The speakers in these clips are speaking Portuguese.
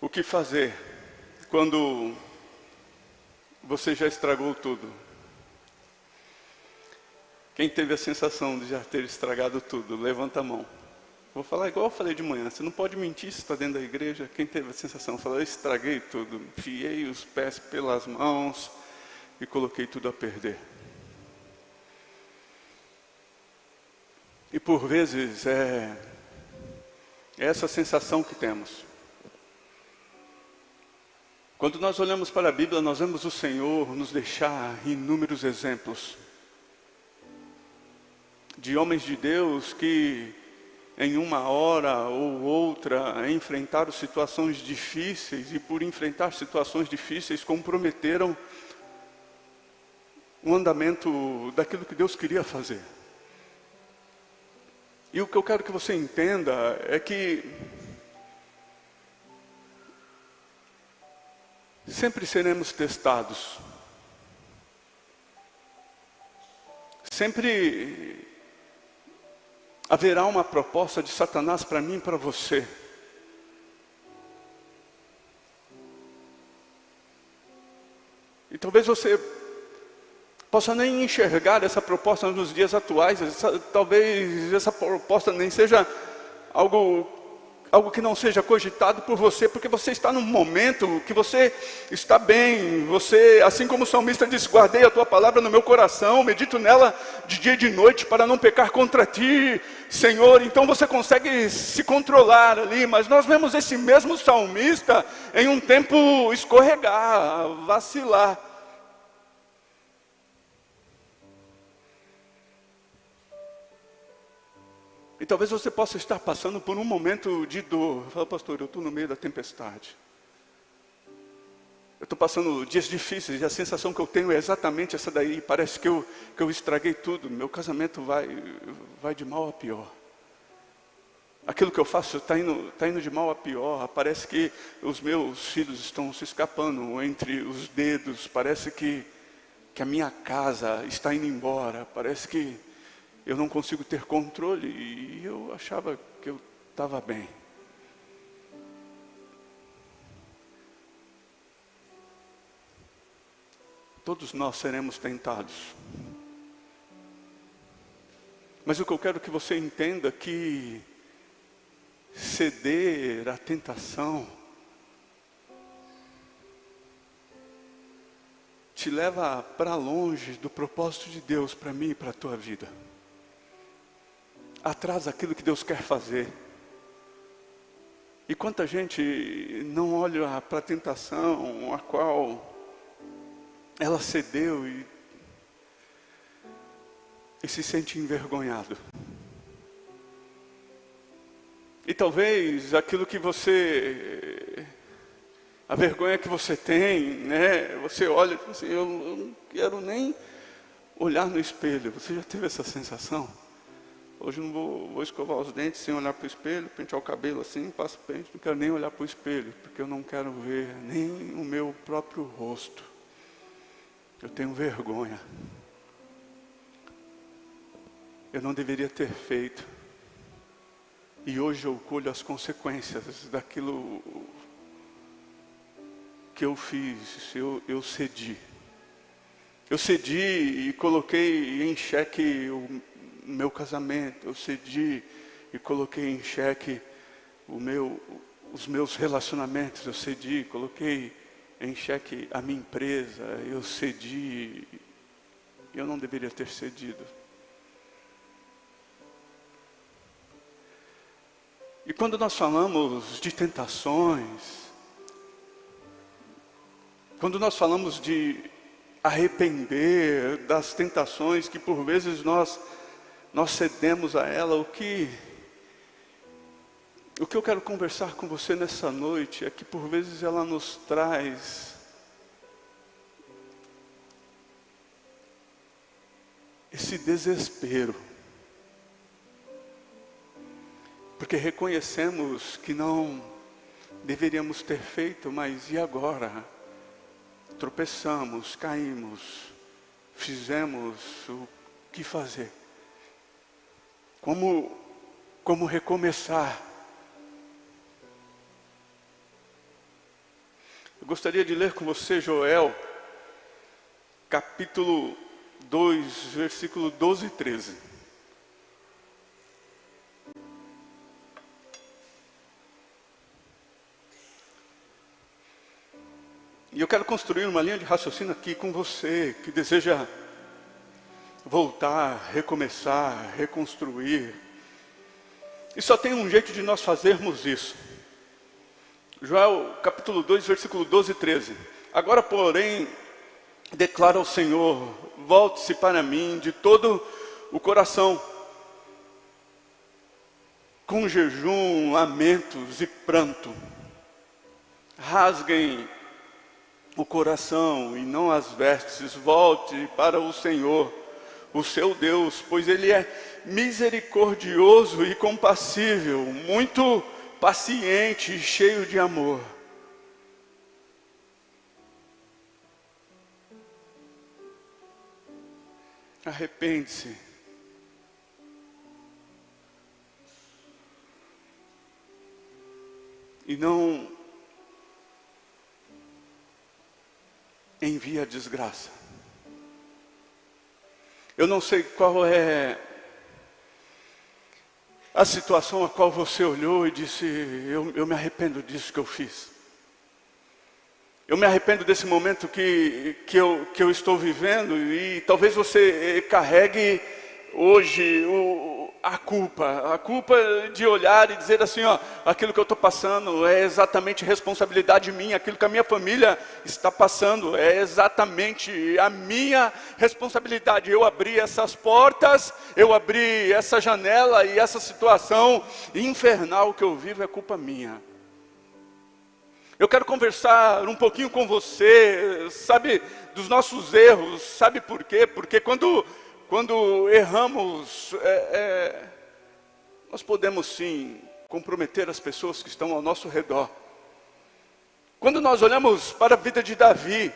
O que fazer quando você já estragou tudo? Quem teve a sensação de já ter estragado tudo, levanta a mão. Vou falar igual eu falei de manhã, você não pode mentir se está dentro da igreja. Quem teve a sensação, falou, eu estraguei tudo, enfiei os pés pelas mãos e coloquei tudo a perder. E por vezes é essa sensação que temos. Quando nós olhamos para a Bíblia, nós vemos o Senhor nos deixar inúmeros exemplos de homens de Deus que em uma hora ou outra enfrentaram situações difíceis e por enfrentar situações difíceis comprometeram o andamento daquilo que Deus queria fazer. E o que eu quero que você entenda é que sempre seremos testados. Sempre haverá uma proposta de Satanás para mim e para você. E talvez você possa nem enxergar essa proposta nos dias atuais. Talvez essa proposta nem seja algo que não seja cogitado por você, porque você está num momento que você está bem. Você, assim como o salmista diz, guardei a tua palavra no meu coração, medito nela de dia e de noite para não pecar contra ti, Senhor. Então você consegue se controlar ali, mas nós vemos esse mesmo salmista em um tempo escorregar, vacilar. E talvez você possa estar passando por um momento de dor. Fala, pastor, eu estou no meio da tempestade. Eu estou passando dias difíceis e a sensação que eu tenho é exatamente essa daí. Parece que eu estraguei tudo. Meu casamento vai de mal a pior. Aquilo que eu faço está indo de mal a pior. Parece que os meus filhos estão se escapando entre os dedos. Parece que a minha casa está indo embora. Parece que eu não consigo ter controle, e eu achava que eu estava bem. Todos nós seremos tentados. Mas o que eu quero que você entenda é que ceder à tentação te leva para longe do propósito de Deus para mim e para a tua vida. Atrás daquilo que Deus quer fazer. E quanta gente não olha para a tentação a qual ela cedeu e se sente envergonhado. E talvez aquilo que a vergonha que você tem, né? Você olha e diz assim, eu não quero nem olhar no espelho. Você já teve essa sensação? Hoje eu não vou escovar os dentes sem olhar para o espelho, pentear o cabelo assim, passo o pente, não quero nem olhar para o espelho, porque eu não quero ver nem o meu próprio rosto. Eu tenho vergonha. Eu não deveria ter feito. E hoje eu colho as consequências daquilo que eu fiz, eu cedi. Eu cedi e coloquei em xeque o meu casamento, eu cedi e coloquei em xeque os meus relacionamentos, eu cedi, coloquei em xeque a minha empresa, eu cedi, eu não deveria ter cedido. E quando nós falamos de tentações, quando nós falamos de arrepender das tentações que por vezes nós cedemos a ela, o que eu quero conversar com você nessa noite é que por vezes ela nos traz esse desespero, porque reconhecemos que não deveríamos ter feito, mas e agora? Tropeçamos, caímos, fizemos o que fazer? Como recomeçar? Eu gostaria de ler com você Joel, capítulo 2, versículo 12 e 13. E eu quero construir uma linha de raciocínio aqui com você, que deseja voltar, recomeçar, reconstruir. E só tem um jeito de nós fazermos isso. Joel, capítulo 2, versículo 12 e 13. Agora, porém, declara ao Senhor, volte-se para mim de todo o coração, com jejum, lamentos e pranto. Rasguem o coração e não as vestes, volte para o Senhor, o seu Deus, pois Ele é misericordioso e compassível, muito paciente e cheio de amor. Arrepende-se. E não envia a desgraça. Eu não sei qual é a situação a qual você olhou e disse, eu me arrependo disso que eu fiz. Eu me arrependo desse momento que eu estou vivendo, e talvez você carregue hoje a culpa de olhar e dizer assim, ó, aquilo que eu estou passando é exatamente responsabilidade minha, aquilo que a minha família está passando é exatamente a minha responsabilidade. Eu abri essas portas, eu abri essa janela, e essa situação infernal que eu vivo é culpa minha. Eu quero conversar um pouquinho com você, sabe, dos nossos erros. Sabe por quê? Porque quando erramos, nós podemos sim comprometer as pessoas que estão ao nosso redor. Quando nós olhamos para a vida de Davi,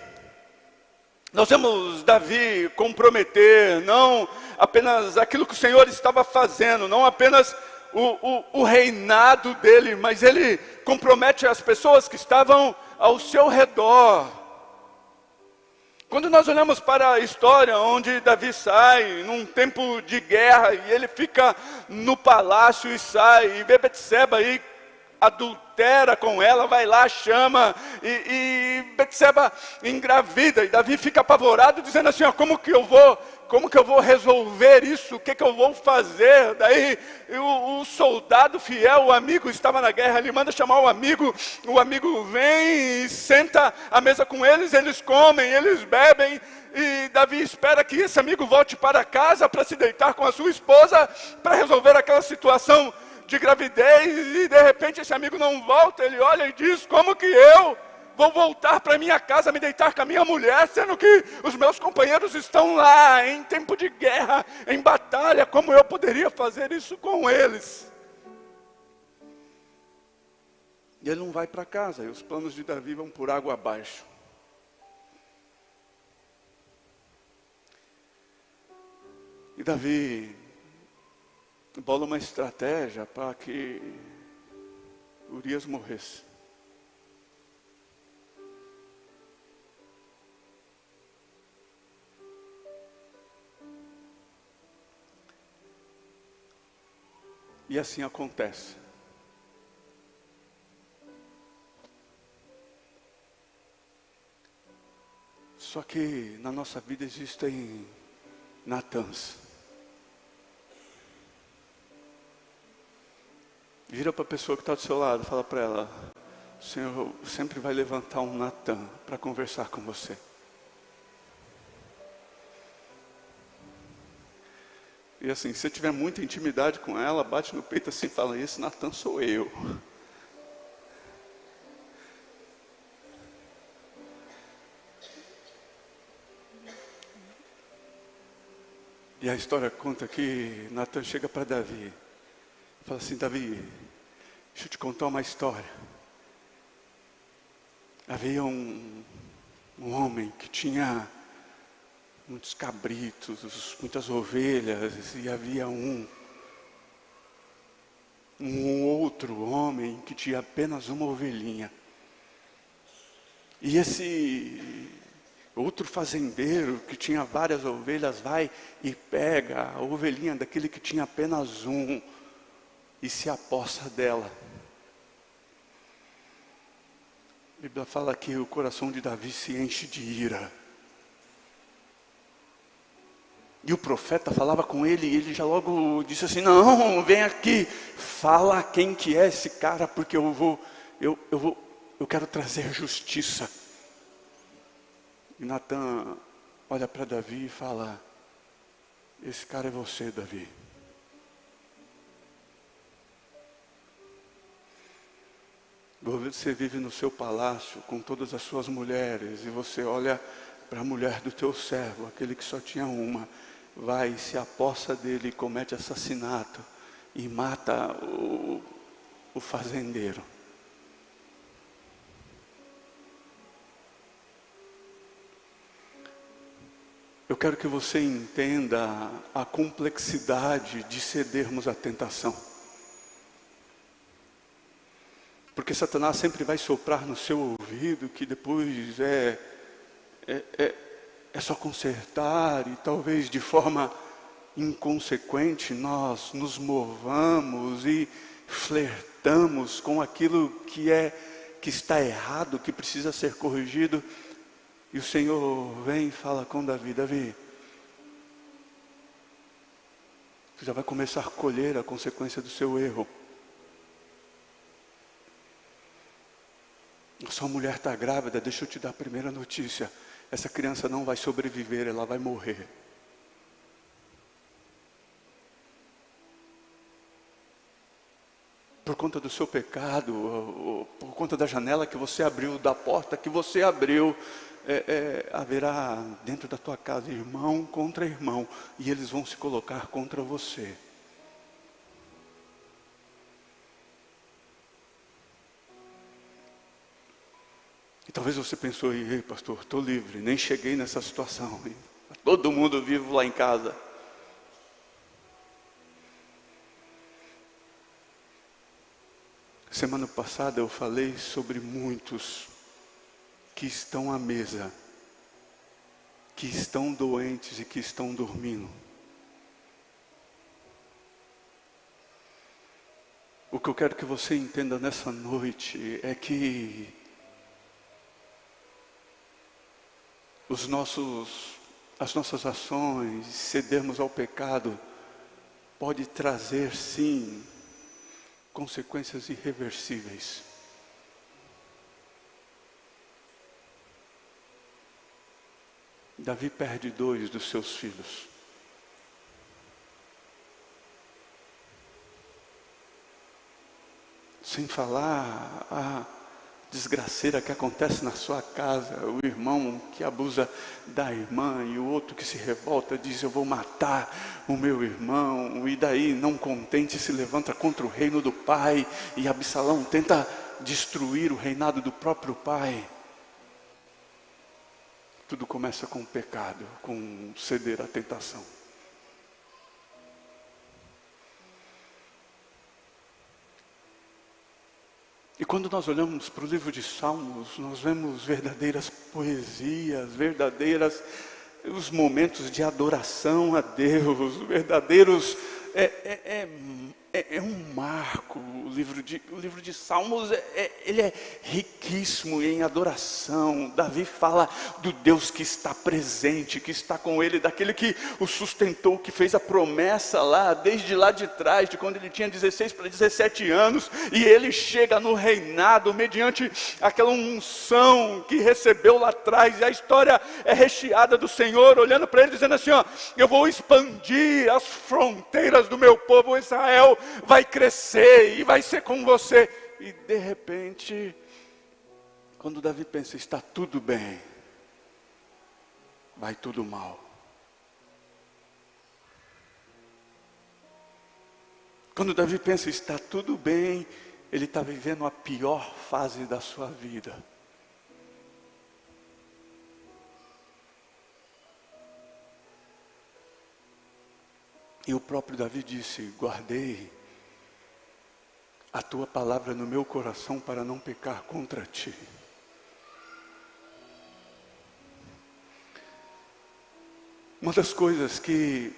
nós vemos Davi comprometer não apenas aquilo que o Senhor estava fazendo, não apenas o reinado dele, mas ele compromete as pessoas que estavam ao seu redor. Quando nós olhamos para a história onde Davi sai num tempo de guerra, e ele fica no palácio e sai, e vê Betseba e adultera com ela, vai lá, chama, e Betseba engravida, e Davi fica apavorado, dizendo assim, ó, como que eu vou resolver isso? O que eu vou fazer? Daí o soldado fiel, o amigo, estava na guerra, ele manda chamar o amigo vem e senta à mesa com eles, eles comem, eles bebem, e Davi espera que esse amigo volte para casa para se deitar com a sua esposa, para resolver aquela situação de gravidez, e de repente esse amigo não volta. Ele olha e diz, como que eu vou voltar para minha casa, me deitar com a minha mulher, sendo que os meus companheiros estão lá, em tempo de guerra, em batalha, como eu poderia fazer isso com eles? E ele não vai para casa, e os planos de Davi vão por água abaixo. E Davi bola uma estratégia para que Urias morresse. E assim acontece. Só que na nossa vida existem Natãs. Vira para a pessoa que está do seu lado, fala para ela, o Senhor sempre vai levantar um Natã para conversar com você. E assim, se você tiver muita intimidade com ela, bate no peito assim e fala, esse Natã sou eu. E a história conta que Natã chega para Davi, fala assim, Davi, deixa eu te contar uma história. Havia um homem que tinha muitos cabritos, muitas ovelhas, e havia um outro homem que tinha apenas uma ovelhinha. E esse outro fazendeiro que tinha várias ovelhas vai e pega a ovelhinha daquele que tinha apenas um e se apossa dela. A Bíblia fala que o coração de Davi se enche de ira. E o profeta falava com ele e ele já logo disse assim: não, vem aqui, fala quem que é esse cara, porque eu quero trazer justiça. E Natan olha para Davi e fala: esse cara é você, Davi. Você vive no seu palácio com todas as suas mulheres e você olha para a mulher do teu servo, aquele que só tinha uma, vai, se apossa dele, comete assassinato e mata o fazendeiro. Eu quero que você entenda a complexidade de cedermos à tentação. Porque Satanás sempre vai soprar no seu ouvido que depois é só consertar e talvez de forma inconsequente nós nos movamos e flertamos com aquilo que está errado, que precisa ser corrigido. E o Senhor vem e fala com Davi: Davi, você já vai começar a colher a consequência do seu erro. A sua mulher está grávida, deixa eu te dar a primeira notícia. Essa criança não vai sobreviver, ela vai morrer. Por conta do seu pecado, por conta da janela que você abriu, da porta que você abriu, haverá dentro da tua casa irmão contra irmão, e eles vão se colocar contra você. E talvez você pensou: ei pastor, estou livre, nem cheguei nessa situação, todo mundo vivo lá em casa. Semana passada eu falei sobre muitos que estão à mesa, que estão doentes e que estão dormindo. O que eu quero que você entenda nessa noite é que as nossas ações, cedermos ao pecado, pode trazer sim consequências irreversíveis. Davi perde 2 dos seus filhos. Sem falar a desgraceira que acontece na sua casa, o irmão que abusa da irmã e o outro que se revolta, diz: eu vou matar o meu irmão, e daí, não contente, se levanta contra o reino do pai, e Absalão tenta destruir o reinado do próprio pai. Tudo começa com o pecado, com ceder à tentação. E quando nós olhamos para o livro de Salmos, nós vemos verdadeiras poesias, os momentos de adoração a Deus, verdadeiros, é um marco. O livro de Salmos, ele é riquíssimo em adoração. Davi fala do Deus que está presente, que está com ele, daquele que o sustentou, que fez a promessa lá, desde lá de trás, de quando ele tinha 16 para 17 anos, e ele chega no reinado, mediante aquela unção que recebeu lá atrás, e a história é recheada do Senhor, olhando para ele, dizendo assim: ó, eu vou expandir as fronteiras do meu povo, Israel vai crescer e vai ser com você. E de repente, quando Davi pensa, está tudo bem, vai tudo mal. Quando Davi pensa, está tudo bem, ele está vivendo a pior fase da sua vida. E o próprio Davi disse: guardei a tua palavra no meu coração para não pecar contra ti. Uma das coisas que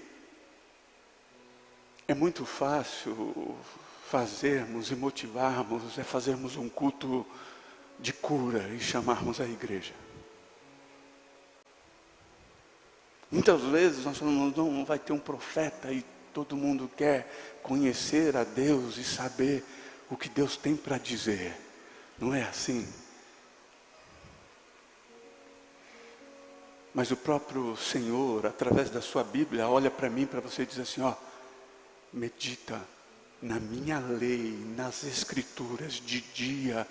é muito fácil fazermos e motivarmos é fazermos um culto de cura e chamarmos a igreja. Muitas vezes nós falamos, não vai ter um profeta e todo mundo quer conhecer a Deus e saber o que Deus tem para dizer. Não é assim? Mas o próprio Senhor, através da sua Bíblia, olha para mim, para você e diz assim, medita na minha lei, nas Escrituras, de dia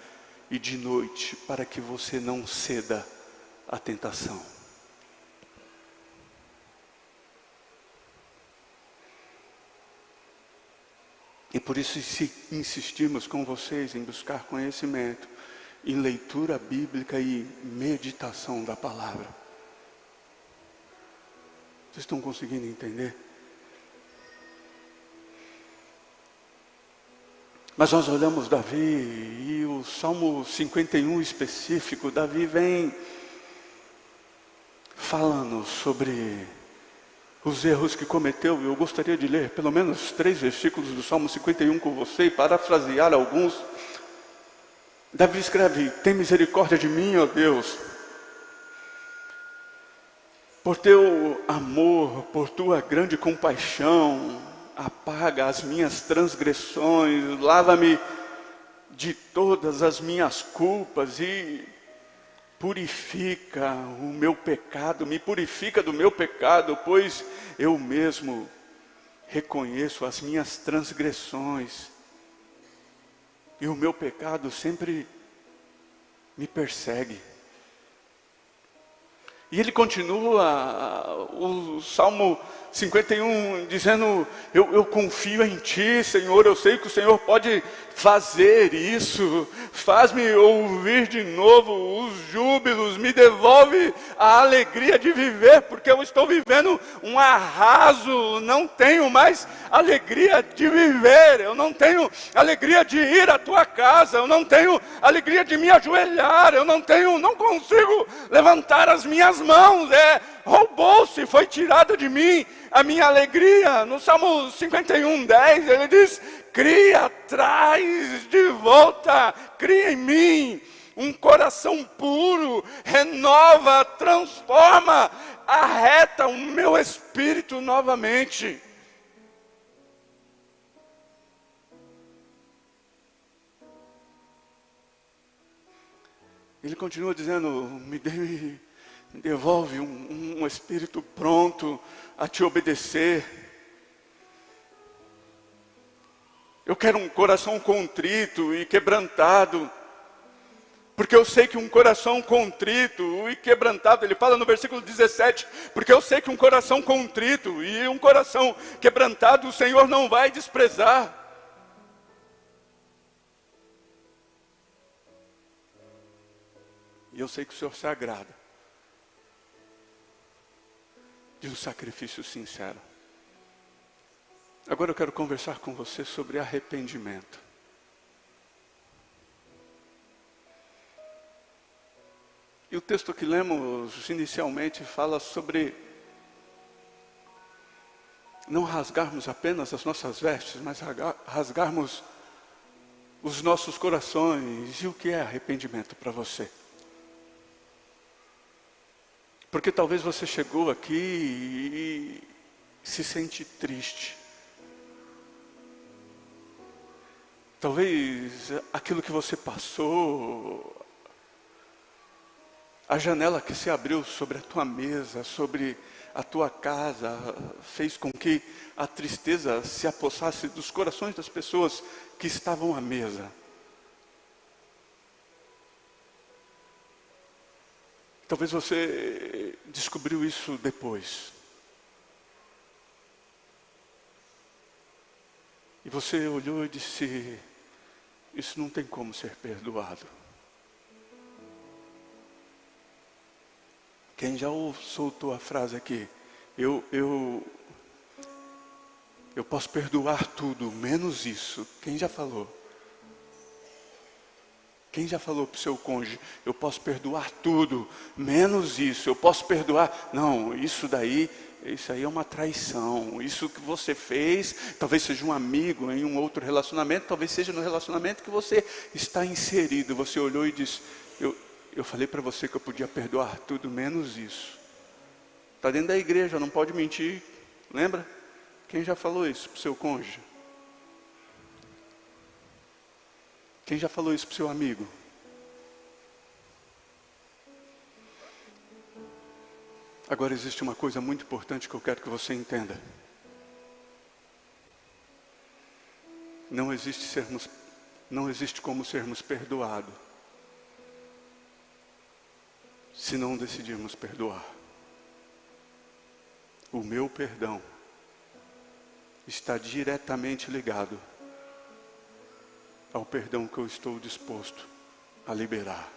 e de noite, para que você não ceda à tentação. E por isso, se insistimos com vocês em buscar conhecimento, em leitura bíblica e meditação da palavra. Vocês estão conseguindo entender? Mas nós olhamos Davi e o Salmo 51 específico, Davi vem falando sobre os erros que cometeu. Eu gostaria de ler pelo menos 3 versículos do Salmo 51 com você e parafrasear alguns. Davi escreve, tem misericórdia de mim, ó Deus, por teu amor, por tua grande compaixão, apaga as minhas transgressões, lava-me de todas as minhas culpas e purifica o meu pecado, me purifica do meu pecado, pois eu mesmo reconheço as minhas transgressões e o meu pecado sempre me persegue. E ele continua o Salmo 51 dizendo, eu confio em Ti, Senhor, eu sei que o Senhor pode fazer isso, faz-me ouvir de novo os júbilos, me devolve a alegria de viver, porque eu estou vivendo um arraso, não tenho mais alegria de viver, eu não tenho alegria de ir à Tua casa, eu não tenho alegria de me ajoelhar, eu não consigo levantar as minhas mãos, roubou-se, foi tirada de mim a minha alegria. No Salmo 51, 10, ele diz, cria, traz de volta, cria em mim um coração puro, renova, transforma, arreta o meu espírito novamente. Ele continua dizendo, me devolve um espírito pronto a te obedecer. Eu quero um coração contrito e quebrantado, porque eu sei que um coração contrito e quebrantado, ele fala no versículo 17, porque eu sei que um coração contrito e um coração quebrantado o Senhor não vai desprezar. E eu sei que o Senhor se agrada de um sacrifício sincero. Agora eu quero conversar com você sobre arrependimento. E o texto que lemos inicialmente fala sobre não rasgarmos apenas as nossas vestes, mas rasgarmos os nossos corações. E o que é arrependimento para você? Porque talvez você chegou aqui e se sente triste. Talvez aquilo que você passou, a janela que se abriu sobre a tua mesa, sobre a tua casa, fez com que a tristeza se apossasse dos corações das pessoas que estavam à mesa. Talvez você descobriu isso depois. E você olhou e disse, isso não tem como ser perdoado. Quem já soltou a frase aqui, eu posso perdoar tudo, menos isso. Quem já falou? Quem já falou para o seu cônjuge, eu posso perdoar tudo, menos isso, eu posso perdoar, não, isso daí isso aí é uma traição. Isso que você fez, talvez seja um amigo em um outro relacionamento, talvez seja no relacionamento que você está inserido. Você olhou e disse, eu falei para você que eu podia perdoar tudo menos isso. Está dentro da igreja, não pode mentir. Lembra? Quem já falou isso para o seu cônjuge? Quem já falou isso para o seu amigo? Agora existe uma coisa muito importante que eu quero que você entenda. Não existe como sermos perdoados se não decidirmos perdoar. O meu perdão está diretamente ligado ao perdão que eu estou disposto a liberar.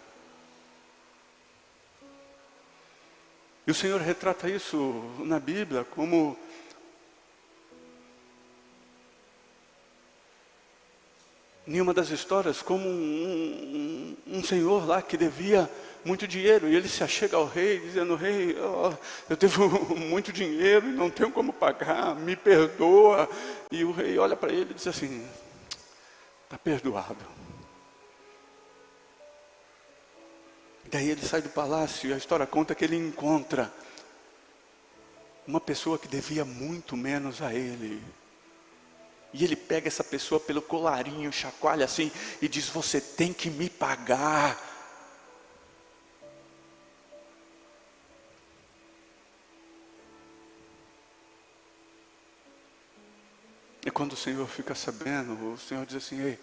E o Senhor retrata isso na Bíblia como em uma das histórias, como um senhor lá que devia muito dinheiro, e ele se achega ao rei, dizendo, rei, eu devo muito dinheiro e não tenho como pagar, me perdoa. E o rei olha para ele e diz assim, está perdoado. Daí ele sai do palácio e a história conta que ele encontra uma pessoa que devia muito menos a ele. E ele pega essa pessoa pelo colarinho, chacoalha assim e diz, você tem que me pagar. E quando o Senhor fica sabendo, o Senhor diz assim, ei,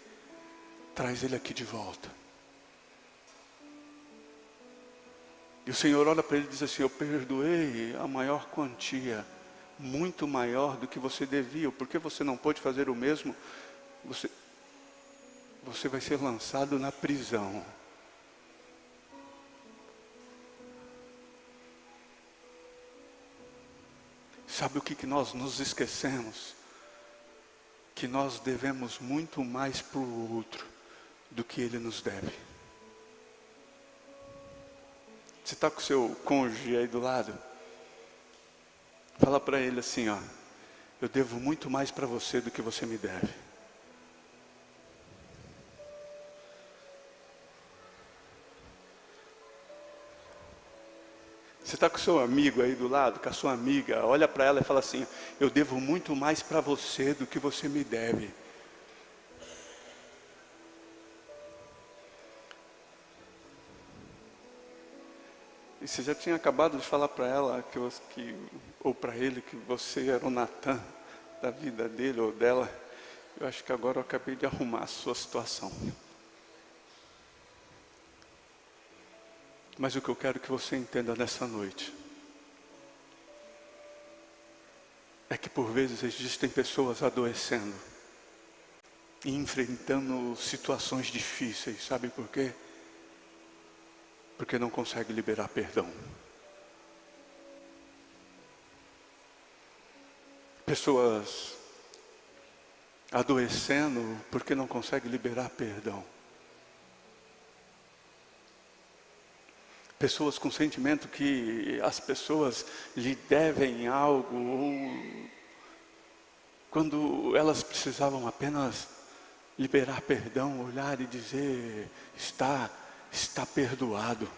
traz ele aqui de volta. E o Senhor olha para ele e diz assim, eu perdoei a maior quantia, muito maior do que você devia. Por que você não pode fazer o mesmo? Você vai ser lançado na prisão. Sabe o que nós nos esquecemos? Que nós devemos muito mais para o outro do que ele nos deve. Você está com o seu cônjuge aí do lado? Fala para ele assim, ó, eu devo muito mais para você do que você me deve. Você está com o seu amigo aí do lado, com a sua amiga, olha para ela e fala assim, eu devo muito mais para você do que você me deve. E você já tinha acabado de falar para ela, ou para ele, que você era o Natan da vida dele ou dela. Eu acho que agora eu acabei de arrumar a sua situação. Mas o que eu quero que você entenda nessa noite é que por vezes existem pessoas adoecendo e enfrentando situações difíceis. Sabe por quê? Porque não consegue liberar perdão. Pessoas adoecendo porque não consegue liberar perdão. Pessoas com sentimento que as pessoas lhe devem algo, ou quando elas precisavam apenas liberar perdão, olhar e dizer, está perdoado.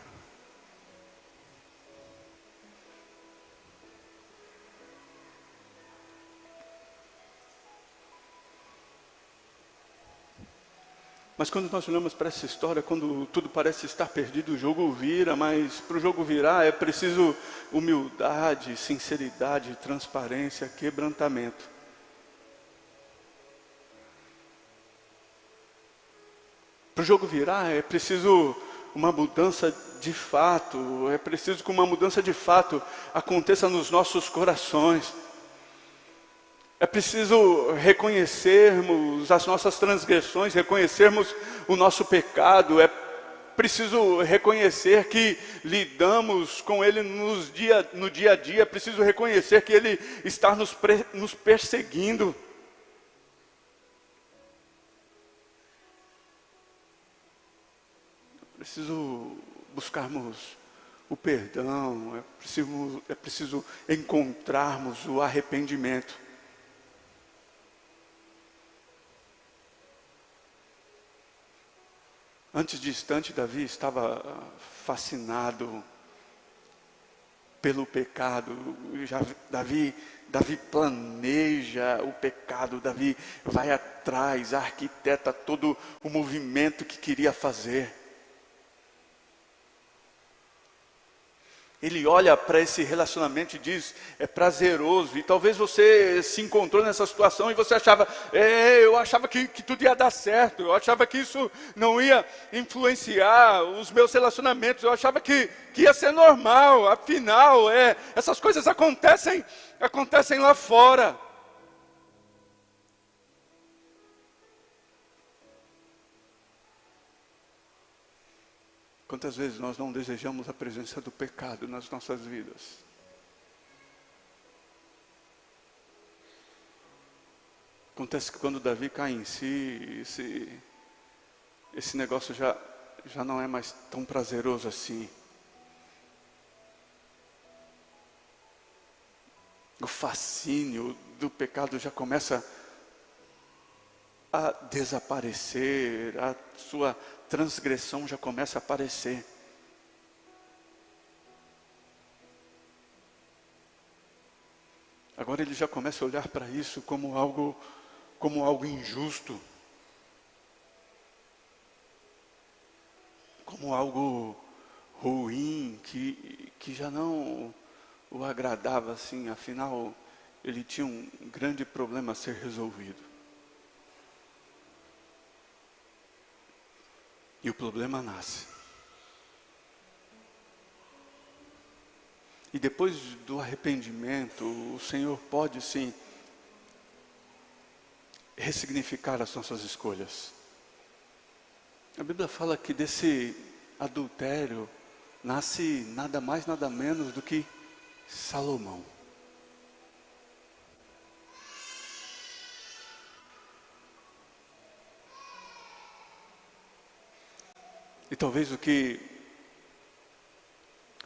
Mas quando nós olhamos para essa história, quando tudo parece estar perdido, o jogo vira, mas para o jogo virar é preciso humildade, sinceridade, transparência, quebrantamento. Para o jogo virar é preciso uma mudança de fato, é preciso que uma mudança de fato aconteça nos nossos corações. É preciso reconhecermos as nossas transgressões, reconhecermos o nosso pecado, é preciso reconhecer que lidamos com ele no dia a dia, é preciso reconhecer que ele está nos perseguindo. É preciso buscarmos o perdão, é preciso encontrarmos o arrependimento. Antes distante, Davi estava fascinado pelo pecado. Davi planeja o pecado, Davi vai atrás, arquiteta todo o movimento que queria fazer. Ele olha para esse relacionamento e diz, é prazeroso. E talvez você se encontrou nessa situação e você achava, eu achava que tudo ia dar certo. Eu achava que isso não ia influenciar os meus relacionamentos. Eu achava que ia ser normal. Afinal, essas coisas acontecem lá fora. Quantas vezes nós não desejamos a presença do pecado nas nossas vidas? Acontece que quando Davi cai em si, esse negócio já não é mais tão prazeroso assim. O fascínio do pecado já começa a desaparecer, a sua transgressão já começa a aparecer. Agora ele já começa a olhar para isso como algo injusto, como algo ruim, que já não o agradava assim. Afinal, ele tinha um grande problema a ser resolvido. E o problema nasce. E depois do arrependimento, o Senhor pode sim ressignificar as nossas escolhas. A Bíblia fala que desse adultério nasce nada mais, nada menos do que Salomão. E talvez o que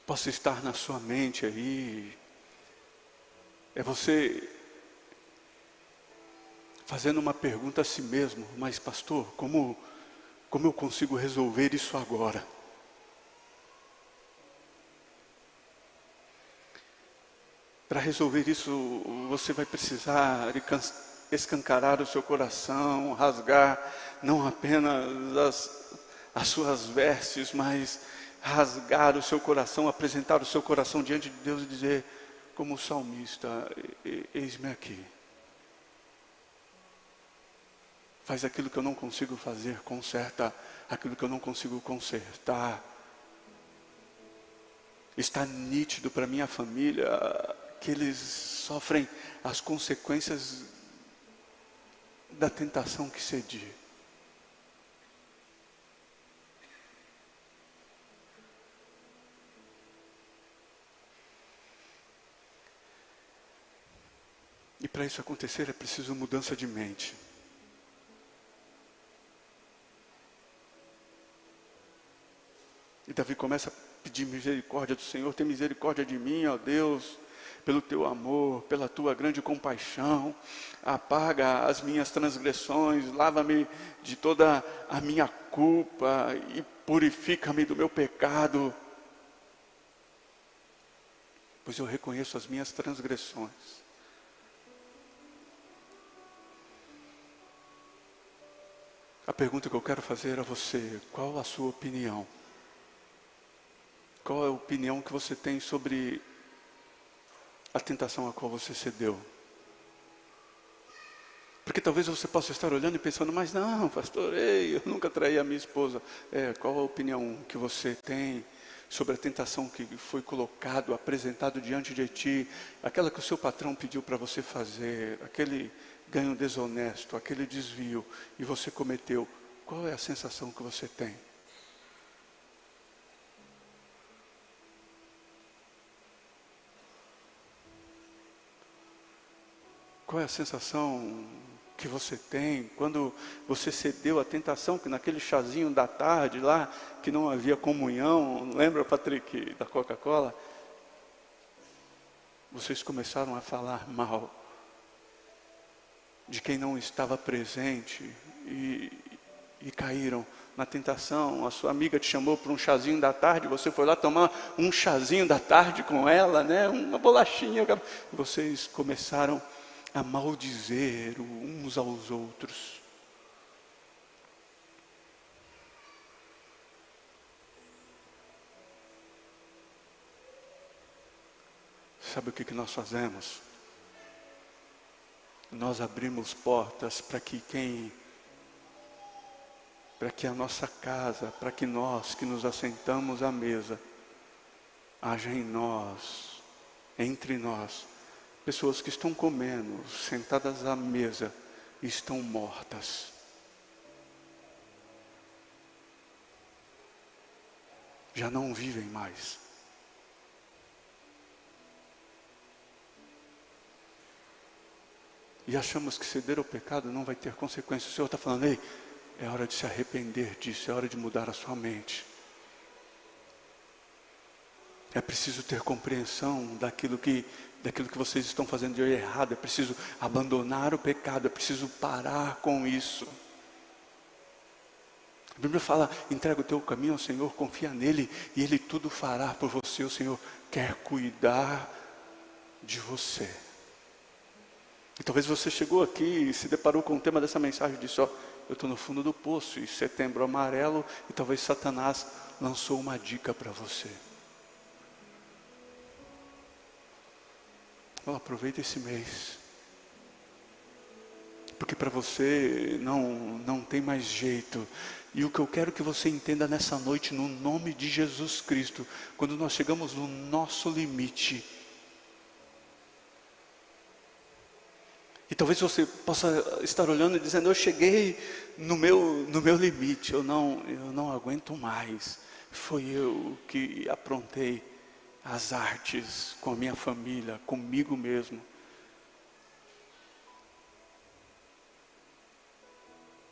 possa estar na sua mente aí é você fazendo uma pergunta a si mesmo: mas pastor, como eu consigo resolver isso agora? Para resolver isso, você vai precisar escancarar o seu coração, rasgar não apenas as suas vestes, mas rasgar o seu coração, apresentar o seu coração diante de Deus e dizer, como o salmista: eis-me aqui. Faz aquilo que eu não consigo fazer, conserta aquilo que eu não consigo consertar. Está nítido para minha família que eles sofrem as consequências da tentação que cedi. E para isso acontecer é preciso mudança de mente. E Davi começa a pedir misericórdia do Senhor: tem misericórdia de mim, ó Deus, pelo teu amor, pela tua grande compaixão, apaga as minhas transgressões, lava-me de toda a minha culpa e purifica-me do meu pecado, pois eu reconheço as minhas transgressões. A pergunta que eu quero fazer a você: qual a sua opinião? Qual é a opinião que você tem sobre a tentação a qual você cedeu? Porque talvez você possa estar olhando e pensando: mas não, pastor, eu nunca traí a minha esposa. Qual a opinião que você tem sobre a tentação que foi colocado, apresentado diante de ti, aquela que o seu patrão pediu para você fazer, aquele ganho desonesto, aquele desvio, e você cometeu? Qual é a sensação que você tem? Qual é a sensação que você tem, quando você cedeu à tentação, que naquele chazinho da tarde lá, que não havia comunhão, lembra, Patrick, da Coca-Cola? Vocês começaram a falar mal de quem não estava presente e caíram na tentação. A sua amiga te chamou para um chazinho da tarde, você foi lá tomar um chazinho da tarde com ela, né? Uma bolachinha. Vocês começaram a maldizer uns aos outros. Sabe o que nós fazemos? Nós abrimos portas para que a nossa casa, para que nós que nos assentamos à mesa, haja em nós, entre nós, pessoas que estão comendo, sentadas à mesa, e estão mortas. Já não vivem mais. E achamos que ceder ao pecado não vai ter consequências. O Senhor está falando, ei, é hora de se arrepender disso, é hora de mudar a sua mente. É preciso ter compreensão daquilo que vocês estão fazendo de errado. É preciso abandonar o pecado, é preciso parar com isso. A Bíblia fala, entrega o teu caminho ao Senhor, confia nele e Ele tudo fará por você. O Senhor quer cuidar de você. E talvez você chegou aqui e se deparou com o tema dessa mensagem e disse, ó, eu estou no fundo do poço, e setembro amarelo, e talvez Satanás lançou uma dica para você. Aproveita esse mês, porque para você não tem mais jeito. E o que eu quero que você entenda nessa noite, no nome de Jesus Cristo, quando nós chegamos no nosso limite, e talvez você possa estar olhando e dizendo, eu cheguei no meu limite, eu não aguento mais. Foi eu que aprontei as artes com a minha família, comigo mesmo.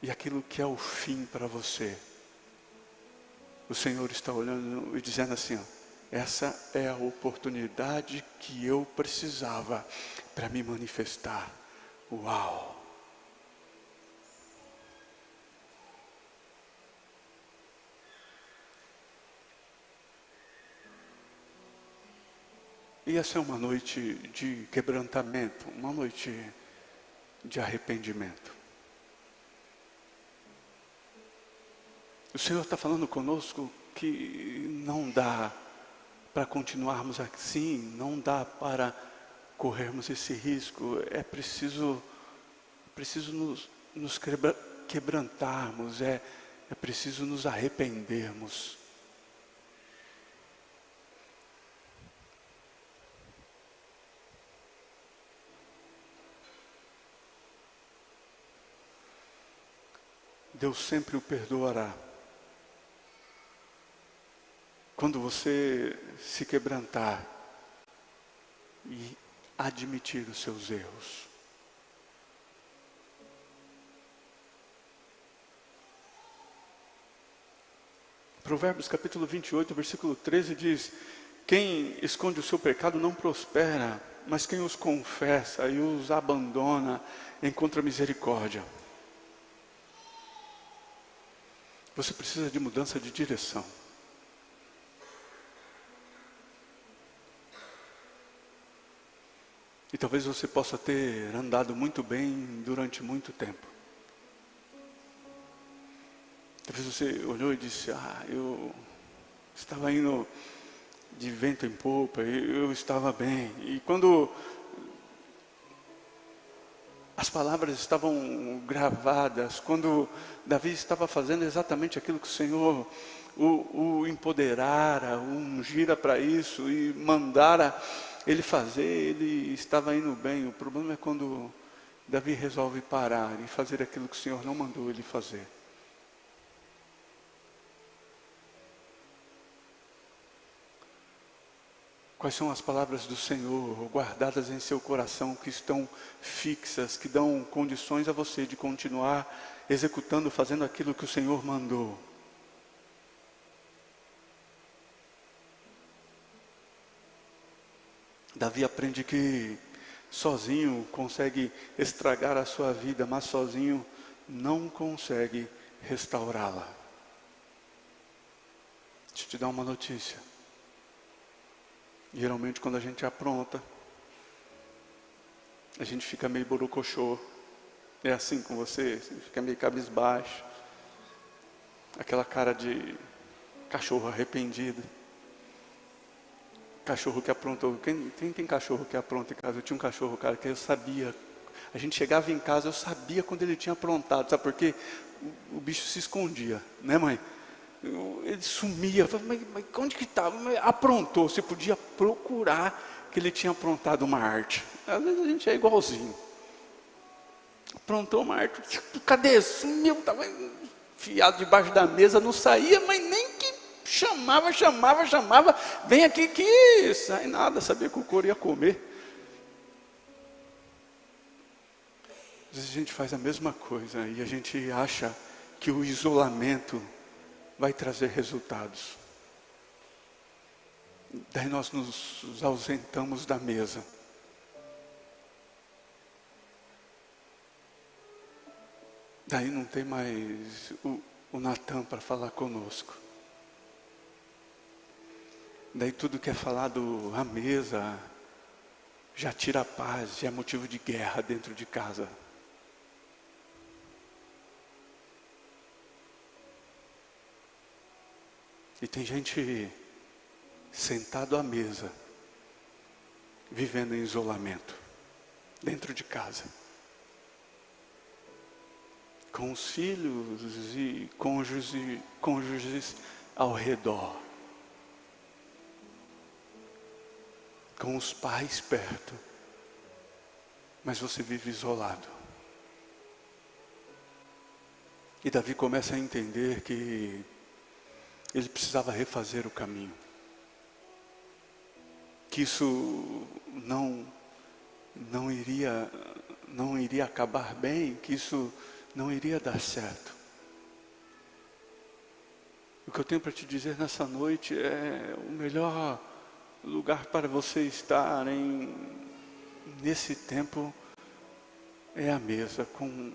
E aquilo que é o fim para você, o Senhor está olhando e dizendo assim, ó, essa é a oportunidade que eu precisava para me manifestar. Uau! E essa é uma noite de quebrantamento, uma noite de arrependimento. O Senhor está falando conosco que não dá para continuarmos assim, não dá para corrermos esse risco. É preciso nos quebrantarmos, é preciso nos arrependermos. Deus sempre o perdoará. Quando você se quebrantar e admitir os seus erros. Provérbios capítulo 28, versículo 13 diz, quem esconde o seu pecado não prospera, mas quem os confessa e os abandona encontra misericórdia. Você precisa de mudança de direção. E talvez você possa ter andado muito bem durante muito tempo. Talvez você olhou e disse, eu estava indo de vento em popa, eu estava bem. E quando as palavras estavam gravadas, quando Davi estava fazendo exatamente aquilo que o Senhor o empoderara, o ungira para isso e mandara ele fazer, ele estava indo bem. O problema é quando Davi resolve parar e fazer aquilo que o Senhor não mandou ele fazer. Quais são as palavras do Senhor guardadas em seu coração que estão fixas, que dão condições a você de continuar executando, fazendo aquilo que o Senhor mandou? Davi aprende que sozinho consegue estragar a sua vida, mas sozinho não consegue restaurá-la. Deixa eu te dar uma notícia. Geralmente quando a gente apronta, a gente fica meio borocochô. É assim com você fica meio cabisbaixo. Aquela cara de cachorro arrependido. Cachorro que aprontou. Quem tem cachorro que apronta em casa? Eu tinha um cachorro, cara, que eu sabia. A gente chegava em casa, eu sabia quando ele tinha aprontado. Sabe por quê? O bicho se escondia, né, mãe? Ele sumia. Eu falei, mas onde que estava? Aprontou. Você podia procurar que ele tinha aprontado uma arte. Às vezes a gente é igualzinho. Aprontou uma arte. Cadê? Sumiu. Estava enfiado debaixo da mesa, não saía, mas nem que chamava, vem aqui que sai nada, sabia que o couro ia comer. Às vezes a gente faz a mesma coisa e a gente acha que o isolamento vai trazer resultados. Daí nós nos ausentamos da mesa. Daí não tem mais o Natan para falar conosco. Daí tudo que é falado à mesa já tira a paz, já é motivo de guerra dentro de casa. E tem gente sentado à mesa, vivendo em isolamento, dentro de casa. Com os filhos e cônjuges ao redor. Com os pais perto, mas você vive isolado. E Davi começa a entender que ele precisava refazer o caminho, que isso não iria acabar bem, que isso não iria dar certo. O que eu tenho para te dizer nessa noite é o melhor lugar para você estar nesse tempo é a mesa com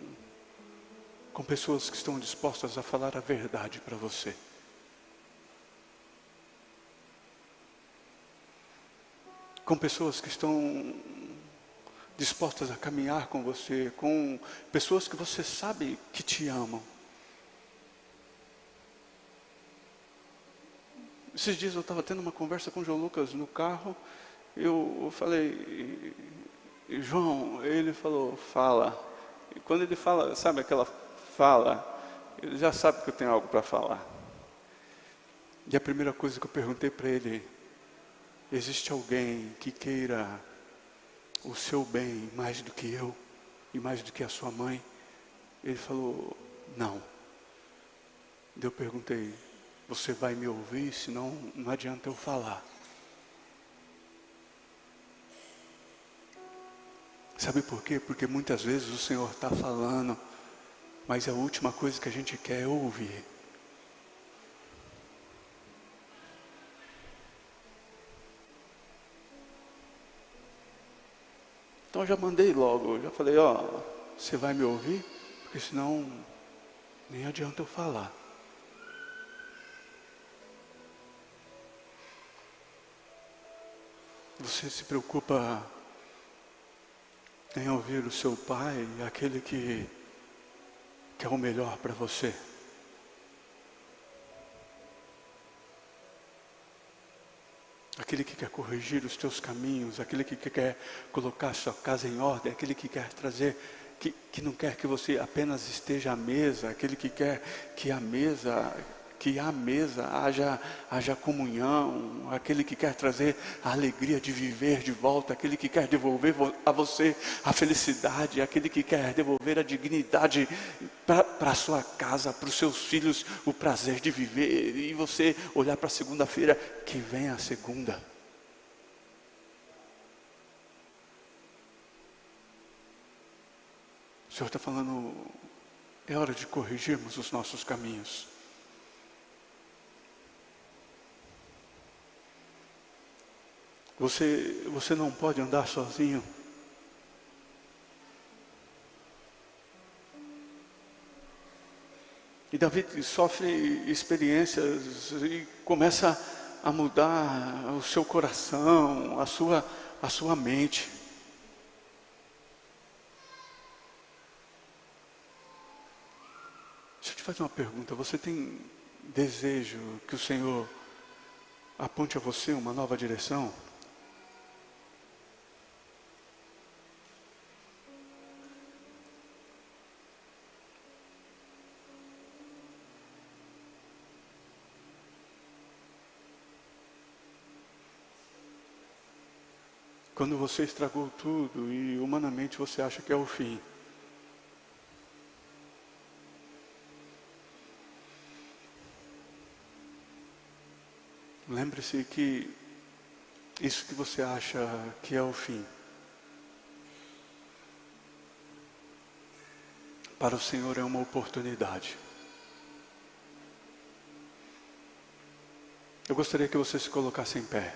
pessoas que estão dispostas a falar a verdade para você. Com pessoas que estão dispostas a caminhar com você, com pessoas que você sabe que te amam. Esses dias eu estava tendo uma conversa com o João Lucas no carro, eu falei, João, ele falou, fala. E quando ele fala, sabe aquela fala, ele já sabe que eu tenho algo para falar. E a primeira coisa que eu perguntei para ele, existe alguém que queira o seu bem mais do que eu e mais do que a sua mãe? Ele falou, não. Daí eu perguntei, você vai me ouvir, senão não adianta eu falar. Sabe por quê? Porque muitas vezes o Senhor está falando, mas a última coisa que a gente quer é ouvir. Então eu já mandei logo, eu já falei, você vai me ouvir? Porque senão nem adianta eu falar. Você se preocupa em ouvir o seu pai, aquele que é o melhor para você. Aquele que quer corrigir os teus caminhos, aquele que quer colocar a sua casa em ordem, aquele que quer trazer, que não quer que você apenas esteja à mesa, aquele que quer que à mesa haja comunhão, aquele que quer trazer a alegria de viver de volta, aquele que quer devolver a você a felicidade, aquele que quer devolver a dignidade para a sua casa, para os seus filhos, o prazer de viver, e você olhar para a segunda-feira, que vem a segunda. O Senhor está falando, é hora de corrigirmos os nossos caminhos. Você não pode andar sozinho. E Davi sofre experiências e começa a mudar o seu coração, a sua mente. Deixa eu te fazer uma pergunta. Você tem desejo que o Senhor aponte a você uma nova direção? Quando você estragou tudo e humanamente você acha que é o fim. Lembre-se que isso que você acha que é o fim, para o Senhor é uma oportunidade. Eu gostaria que você se colocasse em pé.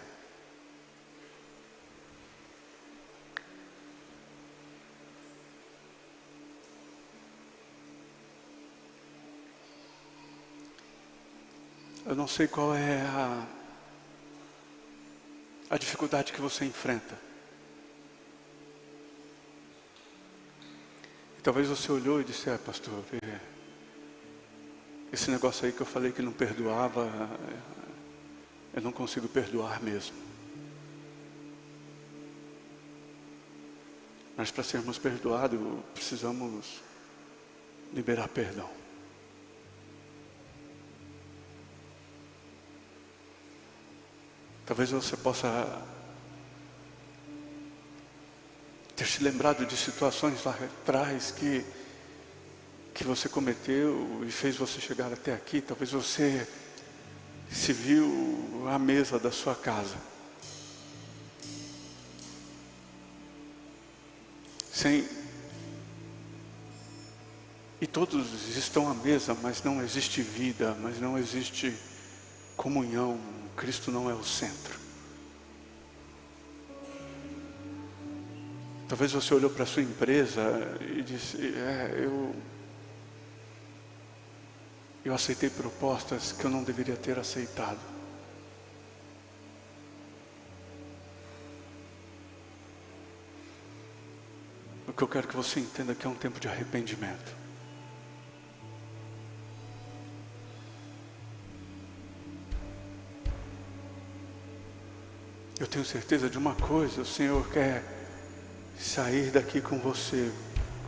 Eu não sei qual é a dificuldade que você enfrenta. E talvez você olhou e disse, pastor, esse negócio aí que eu falei que não perdoava, eu não consigo perdoar mesmo. Mas para sermos perdoados, precisamos liberar perdão. Talvez você possa ter se lembrado de situações lá atrás que você cometeu e fez você chegar até aqui. Talvez você se viu à mesa da sua casa, e todos estão à mesa, mas não existe vida, mas não existe comunhão. Cristo não é o centro. Talvez você olhou para a sua empresa e disse, eu aceitei propostas que eu não deveria ter aceitado. O que eu quero que você entenda é que é um tempo de arrependimento. Eu tenho certeza de uma coisa, o Senhor quer sair daqui com você.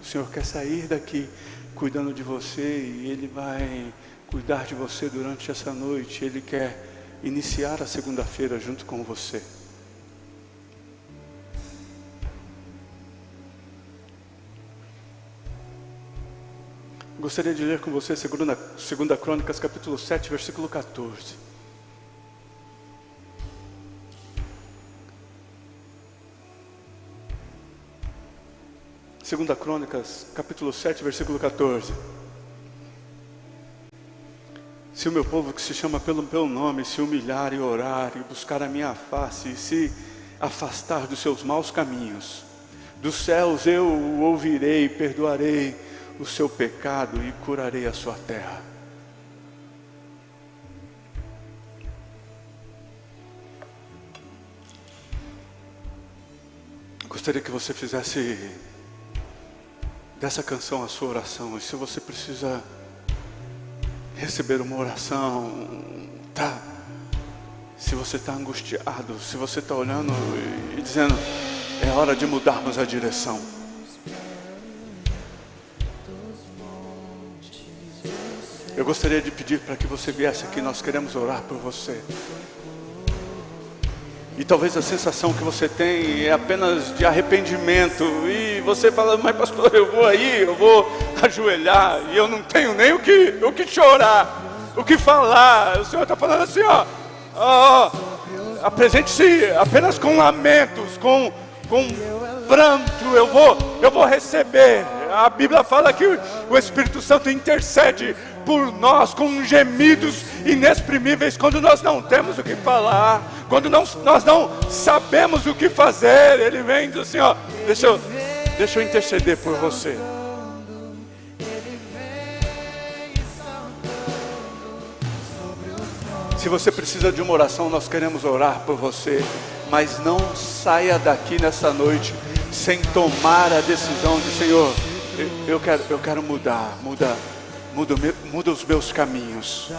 O Senhor quer sair daqui cuidando de você e Ele vai cuidar de você durante essa noite. Ele quer iniciar a segunda-feira junto com você. Gostaria de ler com você 2 Crônicas, capítulo 7, versículo 14. Segunda Crônicas, capítulo 7, versículo 14. Se o meu povo que se chama pelo meu nome se humilhar e orar e buscar a minha face e se afastar dos seus maus caminhos, dos céus eu o ouvirei, perdoarei o seu pecado e curarei a sua terra. Gostaria que você fizesse dessa canção a sua oração. E se você precisa receber uma oração, se você está angustiado, se você está olhando e dizendo, é hora de mudarmos a direção. Eu gostaria de pedir para que você viesse aqui, nós queremos orar por você. E talvez a sensação que você tem é apenas de arrependimento. E você fala, mas pastor, eu vou ajoelhar e eu não tenho nem o que chorar, o que falar. O Senhor está falando assim, apresente-se apenas com lamentos, com pranto. Eu vou receber. A Bíblia fala que o Espírito Santo intercede por nós com gemidos inexprimíveis quando nós não temos o que falar, quando nós não sabemos o que fazer. Ele vem e diz assim, ó, deixa eu interceder por você. Se você precisa de uma oração, nós queremos orar por você, mas não saia daqui nessa noite sem tomar a decisão de, Senhor, eu quero mudar, muda os meus caminhos.